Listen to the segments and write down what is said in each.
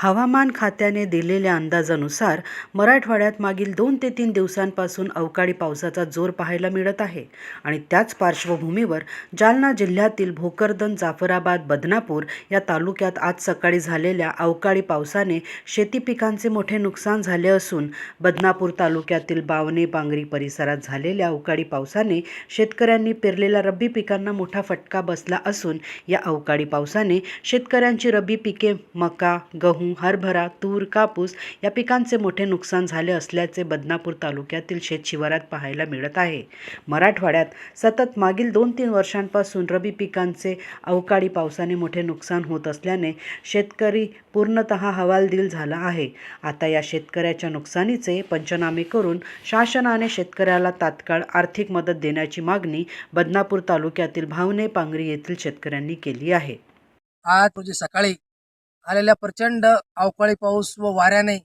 हवामान खात्याने दिलेल्या अंदाजानुसार मराठवाड्यात मागील 2 ते 3 दिवसांपासून अवकाळी पावसाचा जोर पाहायला मिळत आहे आणि त्याच पार्श्वभूमीवर जालना जिल्ह्यातील भोकरदन, जाफराबाद, बदनापूर या तालुक्यात आज सकाळी झालेल्या अवकाळी पावसाने शेती पिकांचे मोठे नुकसान झाले असून बदनापूर तालुक्यातील बावणे पांगरी परिसरात झालेल्या अवकाळी पावसाने शेतकऱ्यांनी पेरलेल्या रब्बी पिकांना मोठा फटका बसला असून या अवकाळी पावसाने शेतकऱ्यांची रब्बी पिके मका, गहू, हरभरा, तूर, कापूस या पिकांचे मोठे नुकसान झाले असल्याचे बदनापूर तालुक्यातील शेतशिवारात पाहायला मिळत आहे। मराठवाड्यात सतत मागील 2-3 वर्षांपासून रब्बी पिकांचे अवकाळी पावसाने मोठे नुकसान होत असल्याने शेतकरी पूर्णतः हवालदिल झाला आहे। आता या शेतकऱ्याच्या नुकसानीचे पंचनामे करून शासनाने शेतकऱ्याला तात्काळ आर्थिक मदत देण्याची मागणी बदनापूर तालुक्यातील भावणे पांगरी येथील शेतकऱ्यांनी केली आहे। आज रोजी सकाळी आलेल्या प्रचंड अवकाळी पाऊस व वाऱ्याने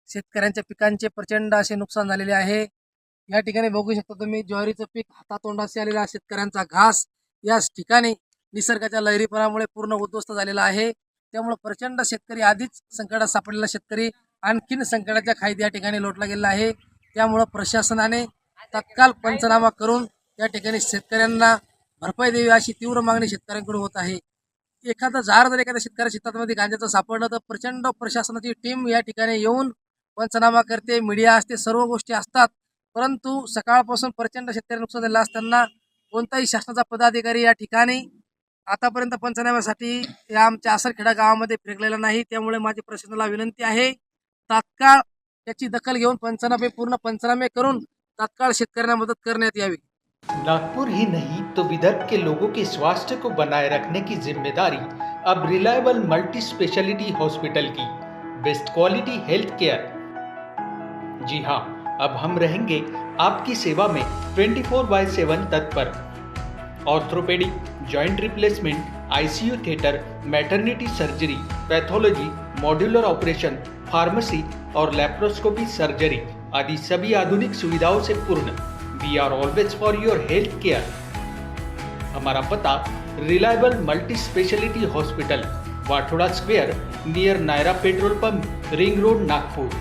शेतकऱ्यांच्या पिकांचे प्रचंड असे नुकसान झालेले आहे। या ठिकाणी बघू शकता तुम्ही ज्वारीचं पीक हातातोंडाशी आलेला शेतकऱ्यांचा घास या ठिकाणी निसर्गाच्या लहरीपणामुळे पूर्ण उद्ध्वस्त झालेला आहे। त्यामुळे प्रचंड शेतकरी आधीच संकटात सापडलेला शेतकरी आणखीन संकटाच्या खाईत या ठिकाणी लोटला गेला आहे। त्यामुळे प्रशासनाने तत्काळ पंचनामा करून या ठिकाणी शेतकऱ्यांना भरपाई द्यावी अशी तीव्र मागणी शेतकऱ्यांकडून होत आहे। एखादा झाड जर एखाद्या शेतकऱ्या शेतामध्ये गांजाचं सापडलं तर प्रचंड प्रशासनाची टीम या ठिकाणी येऊन पंचनामा करते, मीडिया असते, सर्व गोष्टी असतात, परंतु सकाळपासून प्रचंड शेतकरी नुकसान झालेलं असताना कोणताही शासनाचा पदाधिकारी या ठिकाणी आतापर्यंत पंचनाम्यासाठी या आमच्या आसरखेडा गावामध्ये फिरकलेला नाही। त्यामुळे माझी प्रशासनाला विनंती आहे, तात्काळ याची दखल घेऊन पूर्ण पंचनामे करून तात्काळ शेतकऱ्यांना मदत करण्यात यावी। नागपुर ही नहीं तो विदर्भ के लोगों के स्वास्थ्य को बनाए रखने की जिम्मेदारी अब रिलायबल मल्टी स्पेशलिटी हॉस्पिटल की। Best quality health care. जी हाँ, अब हम रहेंगे आपकी सेवा में 24/7 तत्पर। Orthopaedic, joint replacement, ICU theatre, maternity surgery, pathology, modular operation, pharmacy और लैप्रोस्कोपी सर्जरी आदि सभी आधुनिक सुविधाओं से पूर्ण। We are always for your health care। हमारा पता reliable multi speciality hospital, Wathoda square, near Nayara petrol pump, ring road, Nagpur.